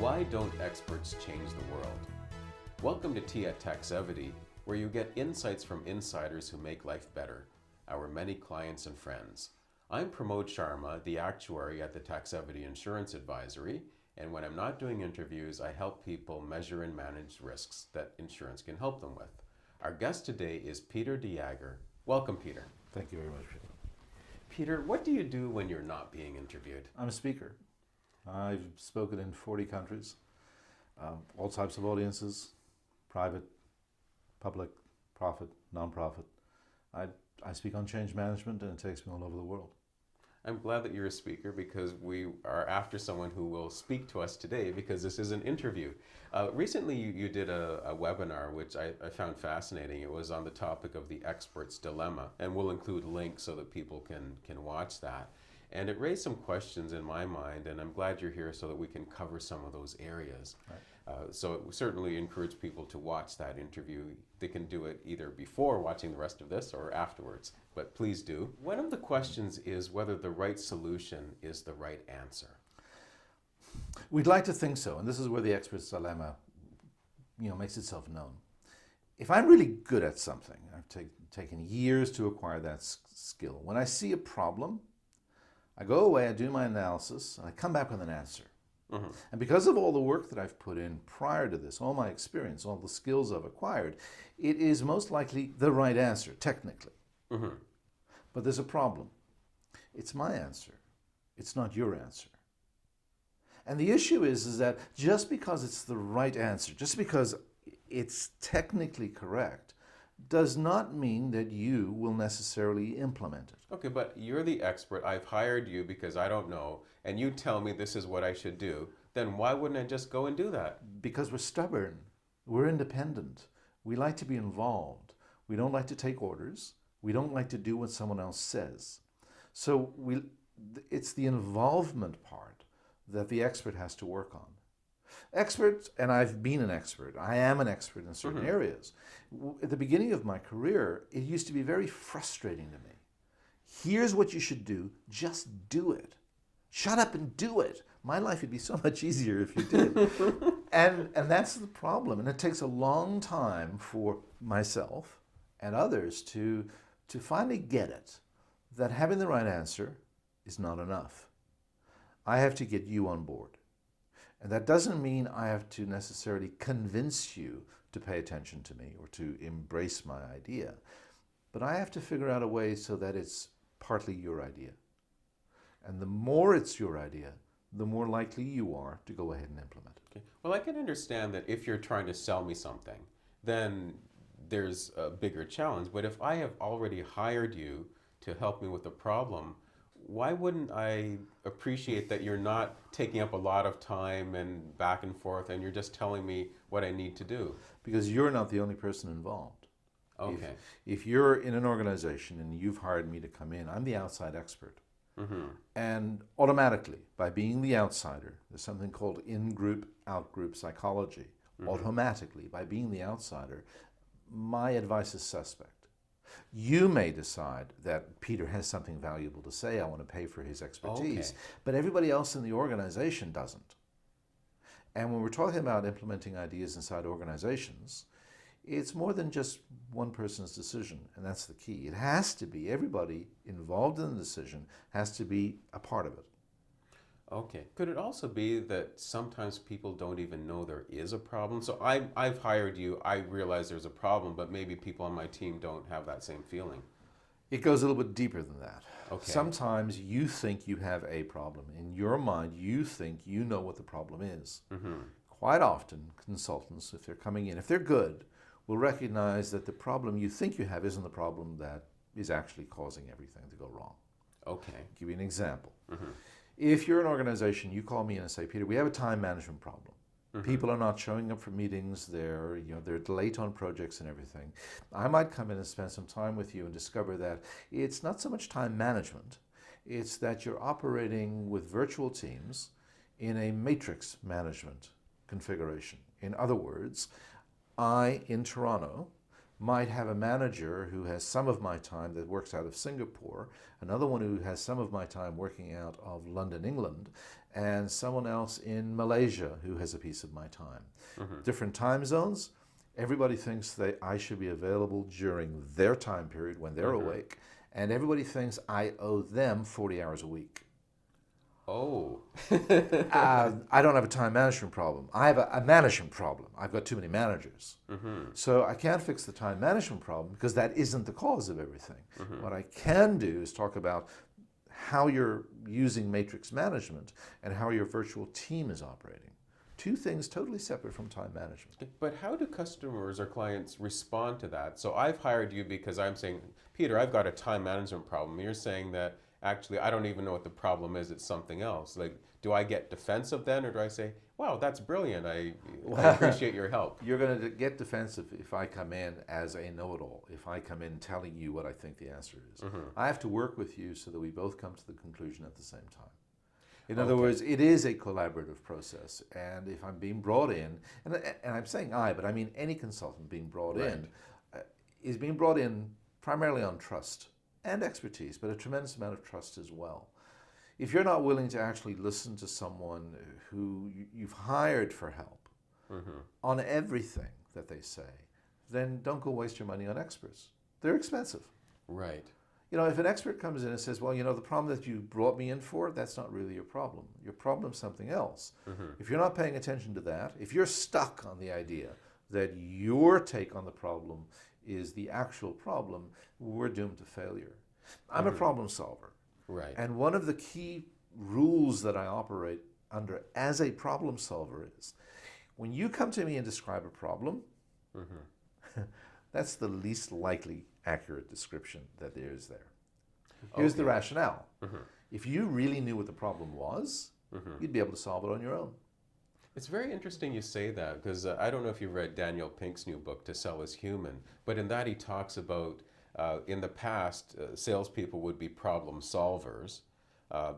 Why don't experts change the world? Welcome to Tea at Taxevity, where you get insights from insiders who make life better, our many clients and friends. I'm Pramod Sharma, the actuary at the Taxevity Insurance Advisory, and when I'm not doing interviews, I help people measure and manage risks that insurance can help them with. Our guest today is Peter de Jager. Welcome, Peter. Thank you very much, Peter. Peter, what do you do when you're not being interviewed? I'm a speaker. I've spoken in 40 countries, all types of audiences, private, public, profit, non-profit. I speak on change management, and it takes me all over the world. I'm glad that you're a speaker because we are after someone who will speak to us today because this is an interview. Recently you did a webinar which I found fascinating. It was on the topic of the expert's dilemma, and we'll include links so that people can watch that. And it raised some questions in my mind, and I'm glad you're here so that we can cover some of those areas. Right. So it certainly encourage people to watch that interview. They can do it either before watching the rest of this or afterwards, but please do. One of the questions is whether the right solution is the right answer. We'd like to think so, and this is where the expert's dilemma, makes itself known. If I'm really good at something, I've taken years to acquire that skill. When I see a problem, I go away, I do my analysis, and I come back with an answer. Mm-hmm. And because of all the work that I've put in prior to this, all my experience, all the skills I've acquired, it is most likely the right answer, technically. Mm-hmm. But there's a problem. It's my answer. It's not your answer. And the issue is that just because it's the right answer, just because it's technically correct, does not mean that you will necessarily implement it. Okay, but you're the expert. I've hired you because I don't know, and you tell me this is what I should do. Then why wouldn't I just go and do that? Because we're stubborn. We're independent. We like to be involved. We don't like to take orders. We don't like to do what someone else says. So it's the involvement part that the expert has to work on. Experts, and I've been an expert, I am an expert in certain areas. At the beginning of my career, it used to be very frustrating to me. Here's what you should do, just do it. Shut up and do it. My life would be so much easier if you did. and that's the problem, and it takes a long time for myself and others to finally get it, that having the right answer is not enough. I have to get you on board. And that doesn't mean I have to necessarily convince you to pay attention to me or to embrace my idea. But I have to figure out a way so that it's partly your idea. And the more it's your idea, the more likely you are to go ahead and implement it. Okay. Well, I can understand that if you're trying to sell me something, then there's a bigger challenge. But if I have already hired you to help me with a problem, why wouldn't I appreciate that you're not taking up a lot of time and back and forth and you're just telling me what I need to do? Because you're not the only person involved. Okay. If you're in an organization and you've hired me to come in, I'm the outside expert. Mm-hmm. And automatically, by being the outsider, there's something called in-group, out-group psychology. Mm-hmm. Automatically, by being the outsider, my advice is suspect. You may decide that Peter has something valuable to say, I want to pay for his expertise, but everybody else in the organization doesn't. And when we're talking about implementing ideas inside organizations, it's more than just one person's decision, and that's the key. It has to be, everybody involved in the decision has to be a part of it. Okay. Could it also be that sometimes people don't even know there is a problem? So I've hired you, I realize there's a problem, but maybe people on my team don't have that same feeling. It goes a little bit deeper than that. Okay. Sometimes you think you have a problem. In your mind, you think you know what the problem is. Mm-hmm. Quite often, consultants, if they're coming in, if they're good, will recognize that the problem you think you have isn't the problem that is actually causing everything to go wrong. Okay. I'll give you an example. Mm-hmm. If you're an organization, you call me in and say, Peter, we have a time management problem. Mm-hmm. People are not showing up for meetings, they're late on projects and everything. I might come in and spend some time with you and discover that it's not so much time management, it's that you're operating with virtual teams in a matrix management configuration. In other words, I, in Toronto, might have a manager who has some of my time that works out of Singapore, another one who has some of my time working out of London, England, and someone else in Malaysia who has a piece of my time. Different time zones. Everybody thinks that I should be available during their time period when they're awake, and everybody thinks I owe them 40 hours a week. Oh. I don't have a time management problem. I have a management problem. I've got too many managers. So I can't fix the time management problem because that isn't the cause of everything. What I can do is talk about how you're using matrix management and how your virtual team is operating. Two things totally separate from time management. But how do customers or clients respond to that? So I've hired you because I'm saying, Peter, I've got a time management problem. You're saying that actually I don't even know what the problem is, it's something else. Like, do I get defensive then, or do I say, wow, that's brilliant, I appreciate your help? You're going to get defensive if I come in as a know-it-all, if I come in telling you what I think the answer is. I have to work with you so that we both come to the conclusion at the same time. In other words, it is a collaborative process, and if I'm being brought in, and I'm saying I, but I mean any consultant being brought in, is being brought in primarily on trust and expertise, but a tremendous amount of trust as well. If you're not willing to actually listen to someone who you've hired for help on everything that they say, then don't go waste your money on experts. They're expensive. Right. You know, if an expert comes in and says, well, you know, the problem that you brought me in for, that's not really your problem. Your problem's something else. If you're not paying attention to that, if you're stuck on the idea that your take on the problem is the actual problem, we're doomed to failure. I'm a problem solver. Right. And one of the key rules that I operate under as a problem solver is when you come to me and describe a problem, that's the least likely accurate description that there is there. Here's the rationale. If you really knew what the problem was, you'd be able to solve it on your own. It's very interesting you say that, because I don't know if you've read Daniel Pink's new book, To Sell is Human, but in that he talks about in the past, salespeople would be problem solvers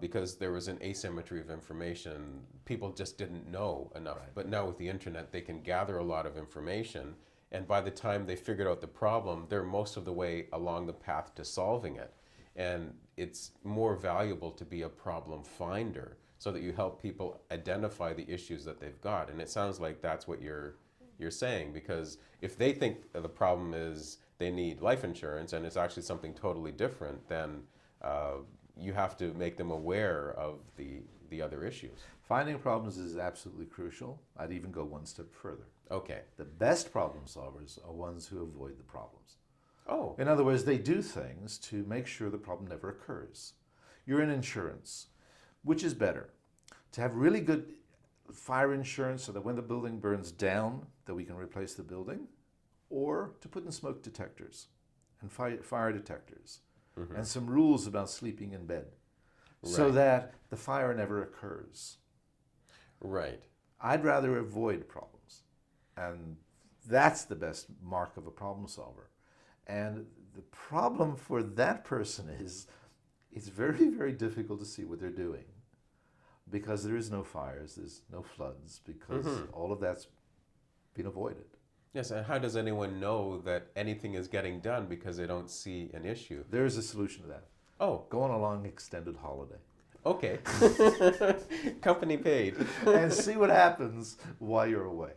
because there was an asymmetry of information. People just didn't know enough. But now with the internet, they can gather a lot of information, and by the time they figured out the problem, they're most of the way along the path to solving it. And it's more valuable to be a problem finder so that you help people identify the issues that they've got. And it sounds like that's what you're saying, because if they think the problem is they need life insurance and it's actually something totally different, then you have to make them aware of the other issues. Finding problems is absolutely crucial. I'd even go one step further. Okay. The best problem solvers are ones who avoid the problems. Oh. In other words, they do things to make sure the problem never occurs. You're in insurance. Which is better? To have really good fire insurance so that when the building burns down, that we can replace the building, or to put in smoke detectors and fire detectors and some rules about sleeping in bed so that the fire never occurs. Right. I'd rather avoid problems, and that's the best mark of a problem solver. And the problem for that person is it's very, very difficult to see what they're doing because there is no fires, there's no floods, because all of that's been avoided. Yes, and how does anyone know that anything is getting done because they don't see an issue? There is a solution to that. Oh. Go on a long extended holiday. Okay. Company paid. And see what happens while you're away.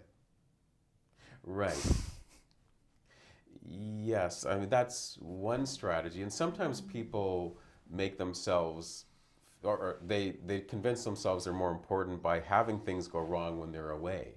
Right. Yes, I mean, that's one strategy. And sometimes people make themselves, or they convince themselves they're more important by having things go wrong when they're away.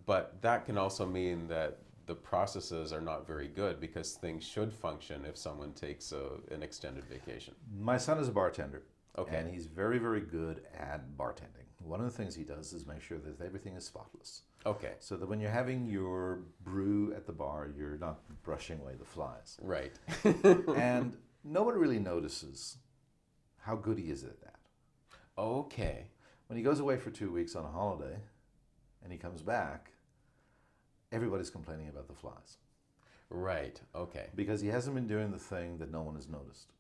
But that can also mean that the processes are not very good because things should function if someone takes an extended vacation. My son is a bartender. Okay. And he's very, very good at bartending. One of the things he does is make sure that everything is spotless. Okay. So that when you're having your brew at the bar, you're not brushing away the flies. Right. And no one really notices how good he is at that. Okay. When he goes away for 2 weeks on a holiday and he comes back, everybody's complaining about the flies. Right. Okay. Because he hasn't been doing the thing that no one has noticed.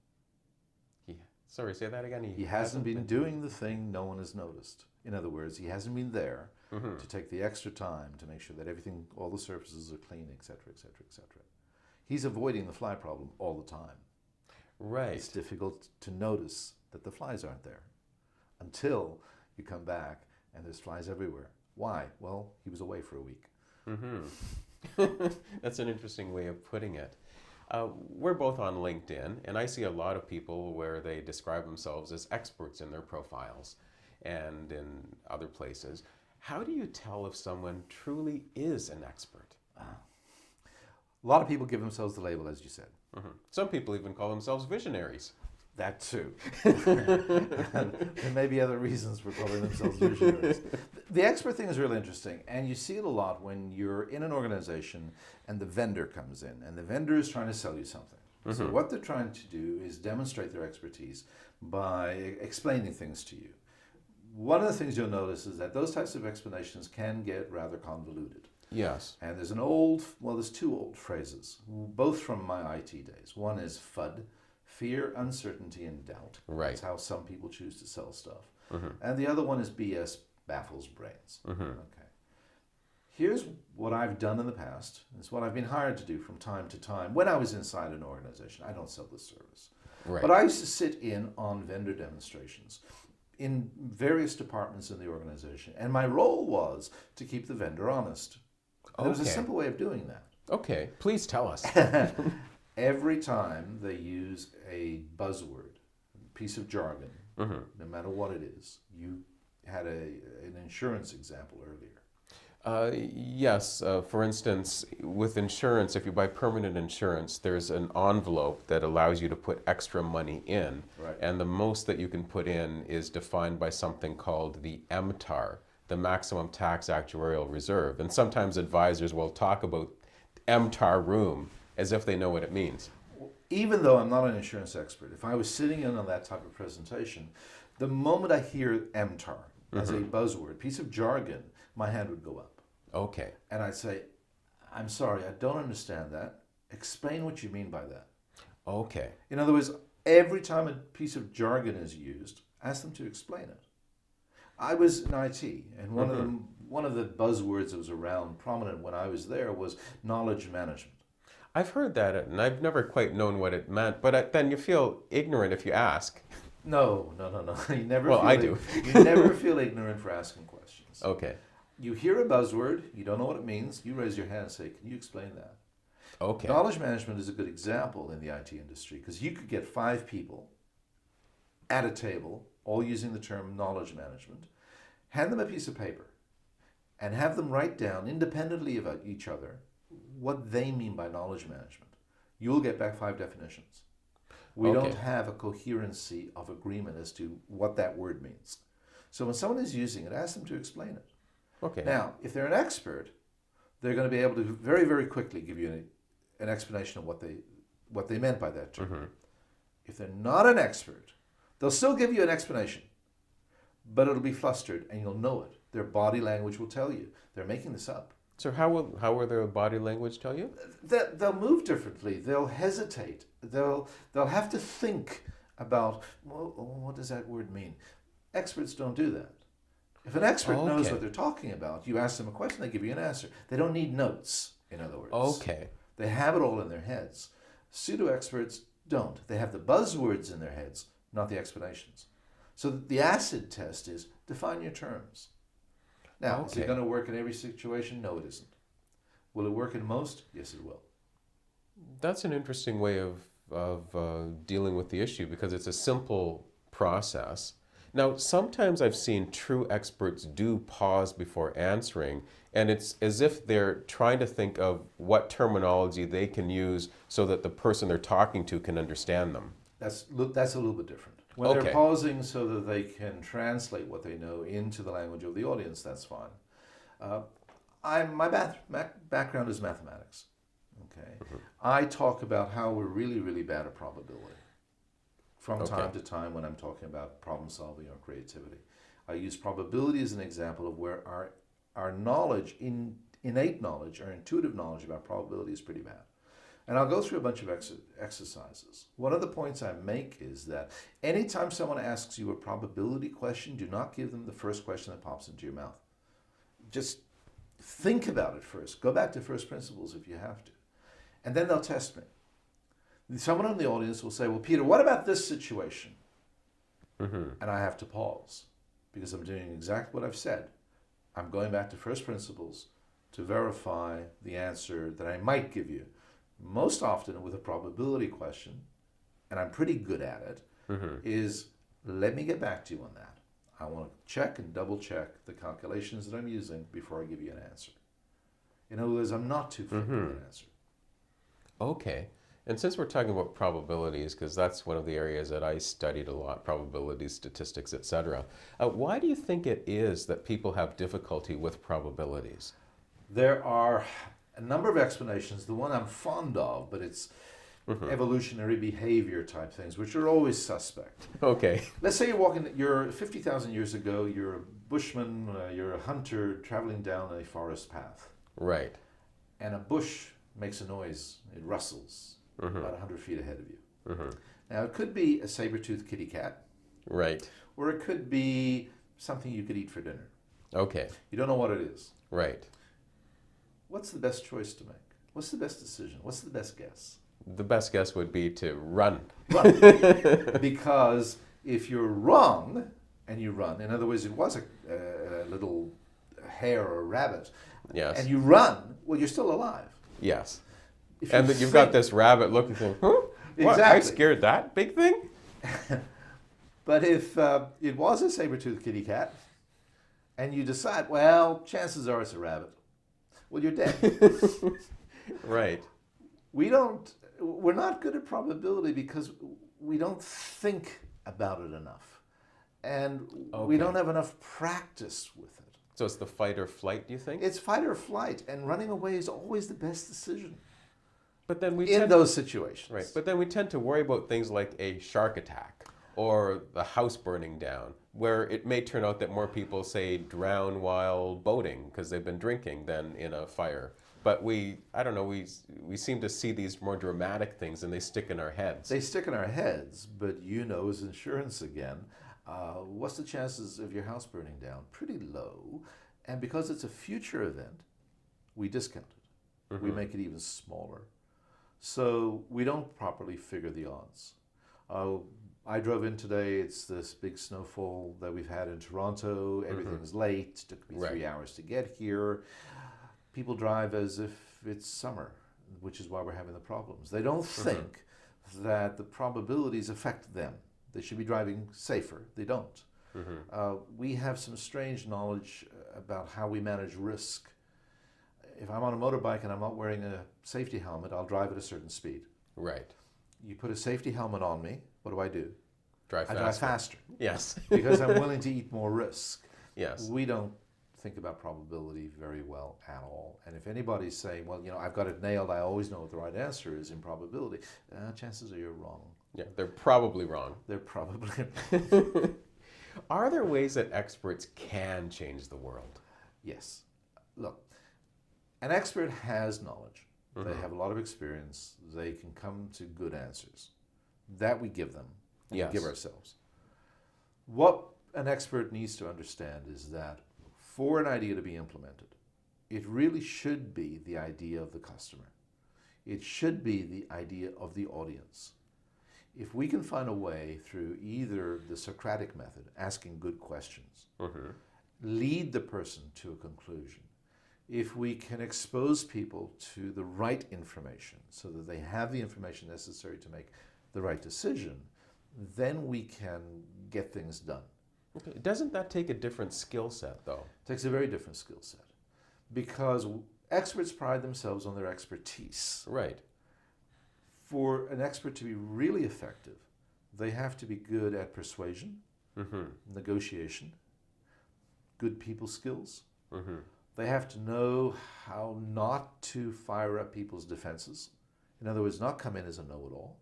Sorry, say that again. He hasn't been doing the thing no one has noticed. In other words, he hasn't been there to take the extra time to make sure that everything, all the surfaces are clean, etc., etc., etc. He's avoiding the fly problem all the time. Right. It's difficult to notice that the flies aren't there until you come back and there's flies everywhere. Why? Well, he was away for a week. That's an interesting way of putting it. We're both on LinkedIn, and I see a lot of people where they describe themselves as experts in their profiles and in other places. How do you tell if someone truly is an expert? A lot of people give themselves the label, as you said. Some people even call themselves visionaries. That too. There may be other reasons for calling themselves visionaries. The expert thing is really interesting, and you see it a lot when you're in an organization and the vendor comes in, and the vendor is trying to sell you something. So what they're trying to do is demonstrate their expertise by explaining things to you. One of the things you'll notice is that those types of explanations can get rather convoluted. Yes. And there's there's two old phrases, both from my IT days. One is FUD, fear, uncertainty, and doubt. Right. That's how some people choose to sell stuff. And the other one is BS, baffles brains. Okay. Here's what I've done in the past. It's what I've been hired to do from time to time when I was inside an organization. I don't sell this service. Right. But I used to sit in on vendor demonstrations in various departments in the organization. And my role was to keep the vendor honest. There was a simple way of doing that. Okay, please tell us. Every time they use a buzzword, a piece of jargon, no matter what it is, you had an insurance example earlier. Yes, for instance, with insurance, if you buy permanent insurance, there's an envelope that allows you to put extra money in. Right. And the most that you can put in is defined by something called the MTAR, the Maximum Tax Actuarial Reserve. And sometimes advisors will talk about MTAR room as if they know what it means. Even though I'm not an insurance expert, if I was sitting in on that type of presentation, the moment I hear MTAR as a buzzword, piece of jargon, my hand would go up. Okay. And I'd say, I'm sorry, I don't understand that. Explain what you mean by that. Okay. In other words, every time a piece of jargon is used, ask them to explain it. I was in IT, and one of the buzzwords that was around prominent when I was there was knowledge management. I've heard that, and I've never quite known what it meant, but then you feel ignorant if you ask. No. You never. Well, I do. You never feel ignorant for asking questions. Okay. You hear a buzzword, you don't know what it means, you raise your hand and say, can you explain that? Okay. Knowledge management is a good example in the IT industry because you could get 5 people at a table, all using the term knowledge management, hand them a piece of paper, and have them write down independently of each other what they mean by knowledge management. You'll get back 5 definitions. We don't have a coherency of agreement as to what that word means. So when someone is using it, ask them to explain it. Okay. Now, if they're an expert, they're going to be able to very, very quickly give you an explanation of what they meant by that term. If they're not an expert, they'll still give you an explanation, but it'll be flustered and you'll know it. Their body language will tell you. They're making this up. So how will their body language tell you? They'll move differently. They'll hesitate. They'll have to think about, well, what does that word mean? Experts don't do that. If an expert knows what they're talking about, you ask them a question, they give you an answer. They don't need notes, in other words. Okay. They have it all in their heads. Pseudo-experts don't. They have the buzzwords in their heads, not the explanations. So the acid test is define your terms. Now, is it going to work in every situation? No, it isn't. Will it work in most? Yes, it will. That's an interesting way of dealing with the issue because it's a simple process. Now, sometimes I've seen true experts do pause before answering, and it's as if they're trying to think of what terminology they can use so that the person they're talking to can understand them. That's a little bit different. When they're pausing so that they can translate what they know into the language of the audience, that's fine. My background is mathematics. Okay, I talk about how we're really, really bad at probability. From time to time when I'm talking about problem solving or creativity. I use probability as an example of where our knowledge, innate knowledge, our intuitive knowledge about probability is pretty bad. And I'll go through a bunch of exercises. One of the points I make is that anytime someone asks you a probability question, do not give them the first question that pops into your mouth. Just think about it first. Go back to first principles if you have to. And then they'll test me. Someone in the audience will say, well, Peter, what about this situation? And I have to pause because I'm doing exactly what I've said. I'm going back to first principles to verify the answer that I might give you. Most often with a probability question, and I'm pretty good at it, is let me get back to you on that. I want to check and double check the calculations that I'm using before I give you an answer. In other words, I'm not too quick with an answer. Okay. And since we're talking about probabilities, because that's one of the areas that I studied a lot, probabilities, statistics, etc., why do you think it is that people have difficulty with probabilities? There are a number of explanations. The one I'm fond of, but it's evolutionary behavior type things, which are always suspect. Okay. Let's say you're 50,000 years ago, you're a bushman, you're a hunter traveling down a forest path. Right. And a bush makes a noise, it rustles about 100 feet ahead of you. Now, it could be a saber-toothed kitty cat. Right. Or it could be something you could eat for dinner. Okay. You don't know what it is. Right. What's the best choice to make? What's the best decision? What's the best guess? The best guess would be to run. Run. Because if you're wrong and you run, in other words, it was a little hare or a rabbit, Yes. and you run, well, you're still alive. Yes. If And you've got this rabbit looking thing, huh? What? I Exactly. scared that big thing? But if it was a saber-toothed kitty cat, and you decide, well, chances are it's a rabbit, well, you're dead. Right. We're not good at probability because we don't think about it enough. And we don't have enough practice with it. So it's the fight or flight, do you think? It's fight or flight, and running away is always the best decision But then we in tend those situations. Right. But then we tend to worry about things like a shark attack or the house burning down, where it may turn out that more people, say, drown while boating because they've been drinking than in a fire. But I don't know, we seem to see these more dramatic things and they stick in our heads. They stick in our heads, but as insurance again, what's the chances of your house burning down? Pretty low. And because it's a future event, we discount it. We make it even smaller. So we don't properly figure the odds. I drove in today, it's this big snowfall that we've had in Toronto. Everything's late, it took me 3 hours to get here. People drive as if it's summer, which is why we're having the problems. They don't think that the probabilities affect them. They should be driving safer. They don't. We have some strange knowledge about how we manage risk. If I'm on a motorbike and I'm not wearing a safety helmet, I'll drive at a certain speed. Right. You put a safety helmet on me, what do? Drive faster. I drive faster. Yes. Because I'm willing to eat more risk. Yes. We don't think about probability very well at all. And if anybody's saying, well, I've got it nailed, I always know what the right answer is in probability, chances are you're wrong. Yeah, they're probably wrong. They're probably Are there ways that experts can change the world? Yes. Look, an expert has knowledge. They have a lot of experience. They can come to good answers. That we give them. We give ourselves. What an expert needs to understand is that for an idea to be implemented, it really should be the idea of the customer. It should be the idea of the audience. If we can find a way through either the Socratic method, asking good questions, lead the person to a conclusion, if we can expose people to the right information so that they have the information necessary to make the right decision, then we can get things done. Okay. Doesn't that take a different skill set, though? It takes a very different skill set because experts pride themselves on their expertise. Right. For an expert to be really effective, they have to be good at persuasion, negotiation, good people skills. They have to know how not to fire up people's defenses. In other words, not come in as a know-it-all.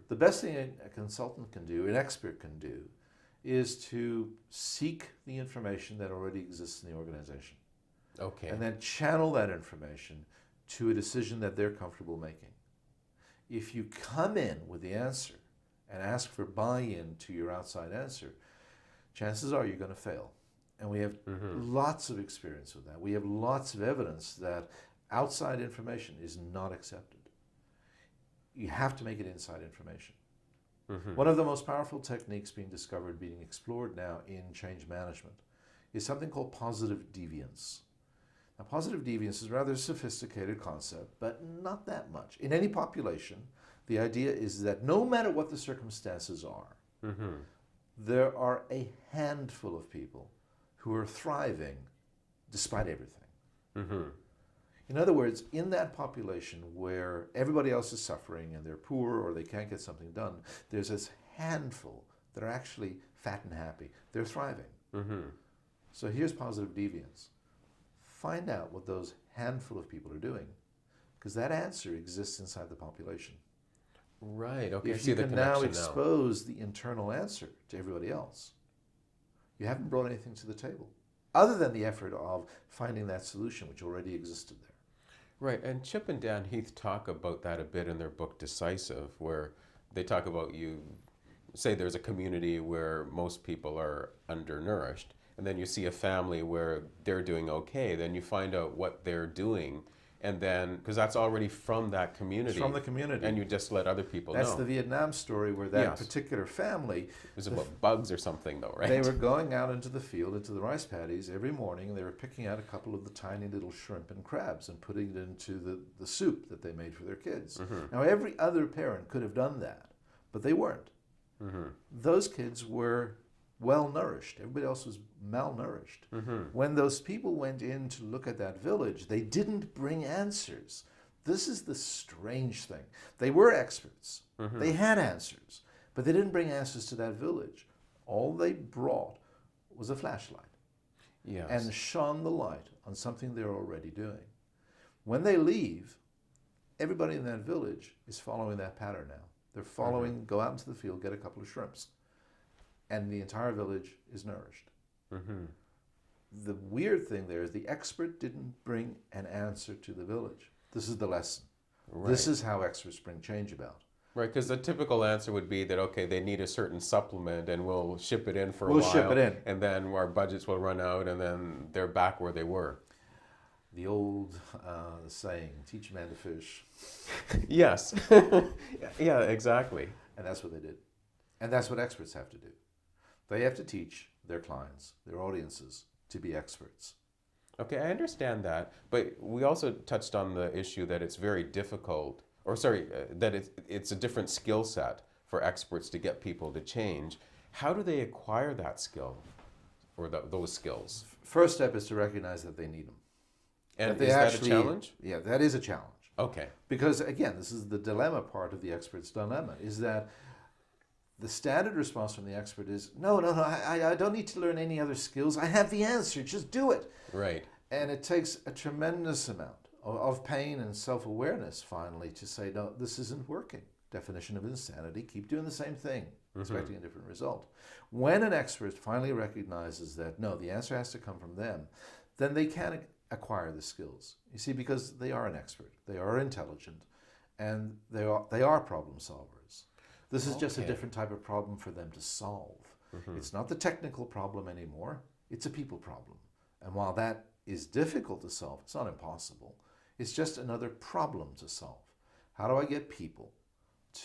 The best thing a consultant can do, an expert can do, is to seek the information that already exists in the organization. Okay. And then channel that information to a decision that they're comfortable making. If you come in with the answer and ask for buy-in to your outside answer, chances are you're going to fail. And we have lots of experience with that. We have lots of evidence that outside information is not accepted. You have to make it inside information. One of the most powerful techniques being discovered, being explored now in change management, is something called positive deviance. Now, positive deviance is a rather sophisticated concept, but not that much. In any population, the idea is that no matter what the circumstances are, there are a handful of people who are thriving despite everything. In other words, in that population where everybody else is suffering and they're poor or they can't get something done, there's this handful that are actually fat and happy. They're thriving. So here's positive deviance. Find out what those handful of people are doing, because that answer exists inside the population. Right, okay, If you can now expose the internal answer to everybody else, you haven't brought anything to the table, other than the effort of finding that solution which already existed there. Right, and Chip and Dan Heath talk about that a bit in their book Decisive, where they talk about, you say there's a community where most people are undernourished, and then you see a family where they're doing okay, then you find out what they're doing, and then, because that's already from that community. It's from the community. And you just let other people know. That's the Vietnam story where that particular family... It was about bugs or something though, right? They were going out into the field, into the rice paddies every morning, and they were picking out a couple of the tiny little shrimp and crabs and putting it into the soup that they made for their kids. Now, every other parent could have done that, but they weren't. Those kids were well-nourished. Everybody else was malnourished. When those people went in to look at that village, they didn't bring answers. This is the strange thing. They were experts. They had answers, but they didn't bring answers to that village. All they brought was a flashlight and shone the light on something they're already doing. When they leave, everybody in that village is following that pattern now. They're following, go out into the field, get a couple of shrimps. And the entire village is nourished. The weird thing there is the expert didn't bring an answer to the village. This is the lesson. This is how experts bring change about. Right, because the typical answer would be that, okay, they need a certain supplement and we'll ship it in for a while. We'll ship it in. And then our budgets will run out and then they're back where they were. The old saying, teach a man to fish. Yes. Yeah, exactly. And that's what they did. And that's what experts have to do. They have to teach their clients, their audiences, to be experts. Okay, I understand that, but we also touched on the issue that it's very difficult, or sorry, that it's a different skill set for experts to get people to change. How do they acquire that skill, or those skills? First step is to recognize that they need them. And is that a challenge? Yeah, that is a challenge. Okay. Because again, this is the dilemma part of the expert's dilemma, is that the standard response from the expert is, no, I don't need to learn any other skills. I have the answer, just do it. Right. And it takes a tremendous amount of pain and self-awareness, finally, to say, no, this isn't working. Definition of insanity, keep doing the same thing, expecting a different result. When an expert finally recognizes that, no, the answer has to come from them, then they can acquire the skills. You see, because they are an expert, they are intelligent, and they are problem solvers. This is just a different type of problem for them to solve. It's not the technical problem anymore, it's a people problem. And while that is difficult to solve, it's not impossible. It's just another problem to solve. How do I get people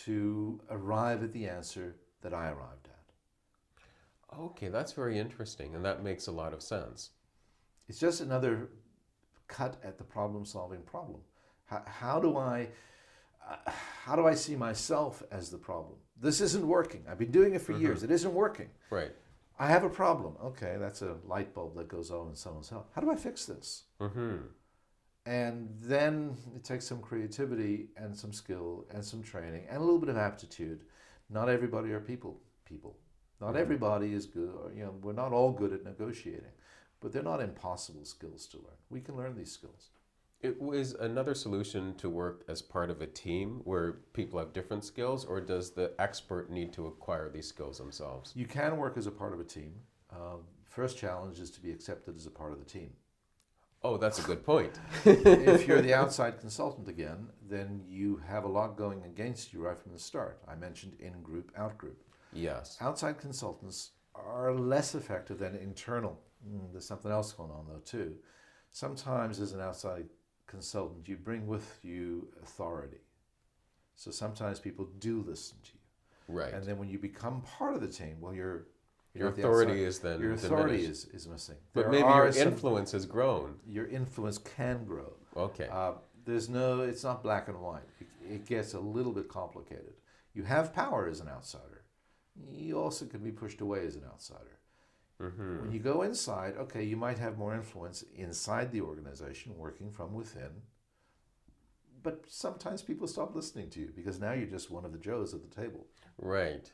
to arrive at the answer that I arrived at? Okay, that's very interesting, and that makes a lot of sense. It's just another cut at the problem-solving problem. How do I see myself as the problem? This isn't working. I've been doing it for years. It isn't working. Right. I have a problem. Okay, that's a light bulb that goes on in someone's house. How do I fix this? And then it takes some creativity and some skill and some training and a little bit of aptitude. Not everybody are people. Not everybody is good. Or, we're not all good at negotiating, but they're not impossible skills to learn. We can learn these skills. It was another solution to work as part of a team where people have different skills, or does the expert need to acquire these skills themselves? You can work as a part of a team. First challenge is to be accepted as a part of the team. Oh, that's a good point. If you're the outside consultant again, then you have a lot going against you right from the start. I mentioned in-group, out-group. Yes. Outside consultants are less effective than internal. There's something else going on though too. Sometimes as an outside consultant, you bring with you authority. So sometimes people do listen to you. Right. And then when you become part of the team, well, your authority is then your authority diminished. is missing. But maybe your influence has grown. Your influence can grow. Okay. It's not black and white. It gets a little bit complicated. You have power as an outsider. You also can be pushed away as an outsider. Mm-hmm. When you go inside, okay, you might have more influence inside the organization, working from within. But sometimes people stop listening to you because now you're just one of the Joes at the table. Right.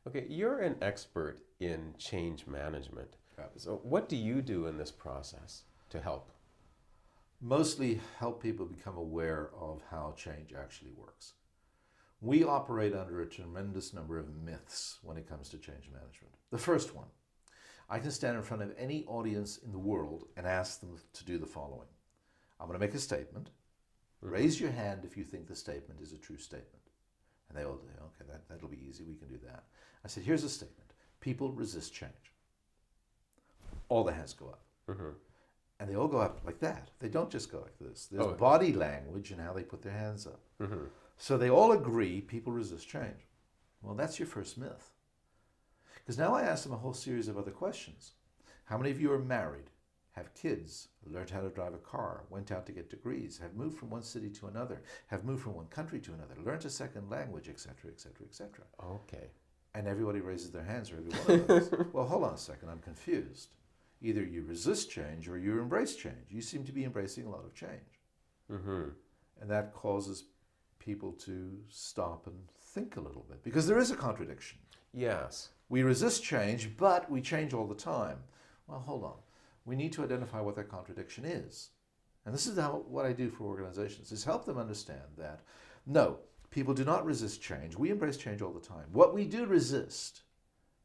Okay, you're an expert in change management. Yeah. So what do you do in this process to help? Mostly help people become aware of how change actually works. We operate under a tremendous number of myths when it comes to change management. The first one, I can stand in front of any audience in the world and ask them to do the following. I'm going to make a statement. Raise your hand if you think the statement is a true statement. And they all say, okay, that'll be easy, we can do that. I said, here's a statement. People resist change. All the hands go up. Mm-hmm. And they all go up like that. They don't just go like this. There's body language in how they put their hands up. Mm-hmm. So they all agree people resist change. Well, that's your first myth. Because now I ask them a whole series of other questions. How many of you are married, have kids, learned how to drive a car, went out to get degrees, have moved from one city to another, have moved from one country to another, learned a second language, etc., etc., etc. Okay. And everybody raises their hands for every one of those. Well, hold on a second, I'm confused. Either you resist change or you embrace change. You seem to be embracing a lot of change. Mm-hmm. And that causes people to stop and think a little bit because there is a contradiction. Yes. We resist change, but we change all the time. Well, hold on. We need to identify what that contradiction is. And this is what I do for organizations, is help them understand that, no, people do not resist change. We embrace change all the time. What we do resist,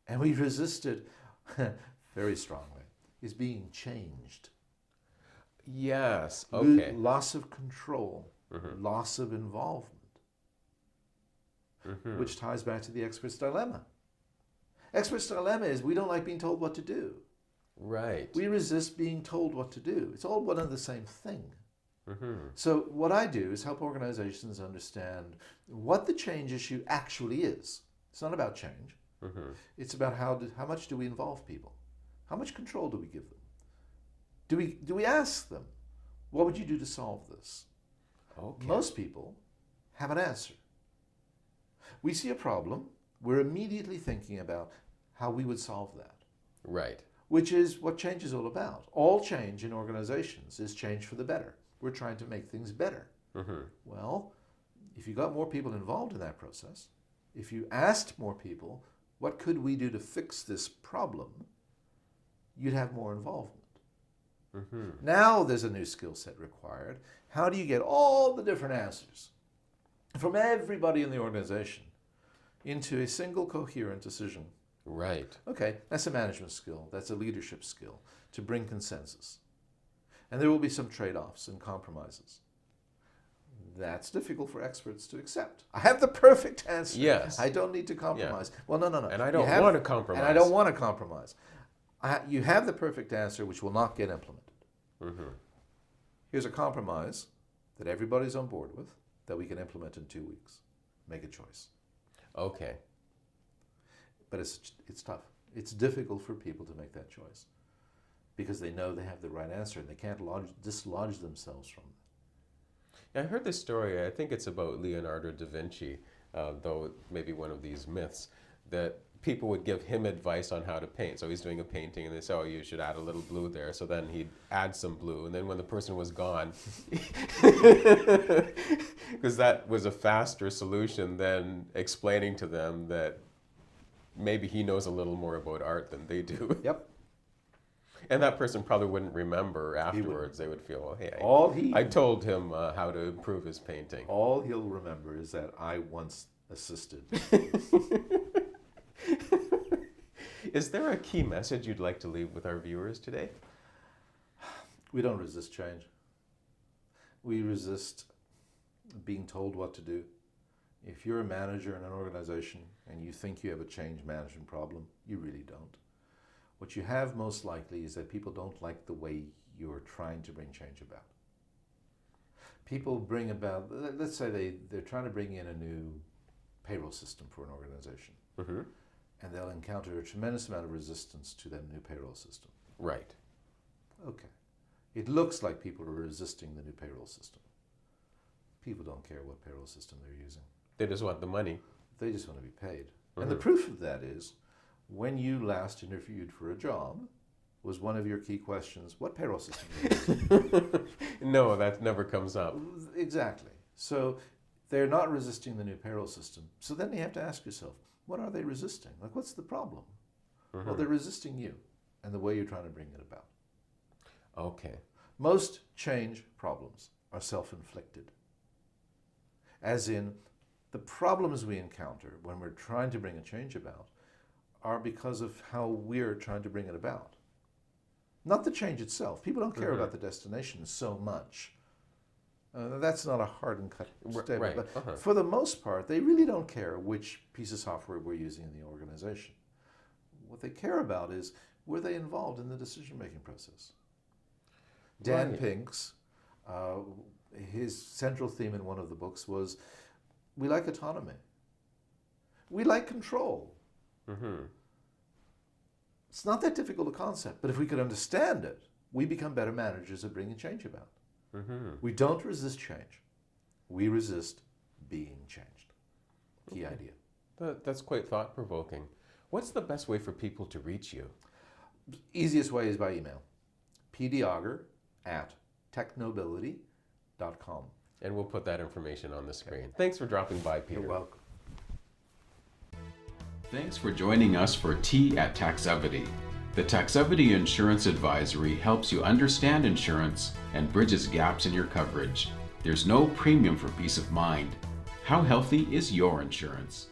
and we resist it very strongly, is being changed. Yes, okay. Loss of control, loss of involvement, which ties back to the expert's dilemma. Expert's dilemma is we don't like being told what to do. Right. We resist being told what to do. It's all one and the same thing. Mm-hmm. So what I do is help organizations understand what the change issue actually is. It's not about change. Mm-hmm. It's about how much do we involve people? How much control do we give them? Do we ask them, what would you do to solve this? Okay. Most people have an answer. We see a problem, we're immediately thinking about how we would solve that. Right. Which is what change is all about. All change in organizations is change for the better. We're trying to make things better. Mm-hmm. Well, if you got more people involved in that process, if you asked more people, what could we do to fix this problem, you'd have more involvement. Mm-hmm. Now there's a new skill set required. How do you get all the different answers from everybody in the organization into a single coherent decision? Right. Okay, that's a management skill. That's a leadership skill to bring consensus. And there will be some trade-offs and compromises. That's difficult for experts to accept. I have the perfect answer. Yes. I don't need to compromise. Yeah. Well, no. And I don't want to compromise. And I don't want to compromise. You have the perfect answer which will not get implemented. Mm-hmm. Here's a compromise that everybody's on board with that we can implement in 2 weeks. Make a choice. Okay. But it's tough. It's difficult for people to make that choice because they know they have the right answer and they can't dislodge themselves from it. I heard this story, I think it's about Leonardo da Vinci, though maybe one of these myths, that people would give him advice on how to paint. So he's doing a painting and they say, oh, you should add a little blue there. So then he'd add some blue. And then when the person was gone, because that was a faster solution than explaining to them that maybe he knows a little more about art than they do. Yep. And that person probably wouldn't remember afterwards. They would feel, well, hey, I told him how to improve his painting. All he'll remember is that I once assisted. Is there a key message you'd like to leave with our viewers today? We don't resist change. We resist being told what to do. If you're a manager in an organization and you think you have a change management problem, you really don't. What you have most likely is that people don't like the way you're trying to bring change about. People bring about, let's say they're trying to bring in a new payroll system for an organization. Mm-hmm. And they'll encounter a tremendous amount of resistance to that new payroll system. Right. Okay. It looks like people are resisting the new payroll system. People don't care what payroll system they're using. They just want the money. They just want to be paid. Mm-hmm. And the proof of that is, when you last interviewed for a job, was one of your key questions, what payroll system are you using? No, that never comes up. Exactly. So they're not resisting the new payroll system. So then you have to ask yourself, what are they resisting? Like, what's the problem? Mm-hmm. Well, they're resisting you and the way you're trying to bring it about. Okay. Most change problems are self-inflicted. As in, the problems we encounter when we're trying to bring a change about are because of how we're trying to bring it about. Not the change itself. People don't care Mm-hmm. about the destination so much. That's not a hard and cut statement. Right. But for the most part, they really don't care which piece of software we're using in the organization. What they care about is, were they involved in the decision-making process? Dan Pink's, his central theme in one of the books was, we like autonomy. We like control. Mm-hmm. It's not that difficult a concept, but if we could understand it, we become better managers at bringing change about. Mm-hmm. We don't resist change. We resist being changed. Key idea. That's quite thought-provoking. What's the best way for people to reach you? Easiest way is by email. pdejager@technobility.com. And we'll put that information on the screen. Thanks for dropping by, Peter. You're welcome. Thanks for joining us for Tea at Taxevity. The Taxevity Insurance Advisory helps you understand insurance and bridges gaps in your coverage. There's no premium for peace of mind. How healthy is your insurance?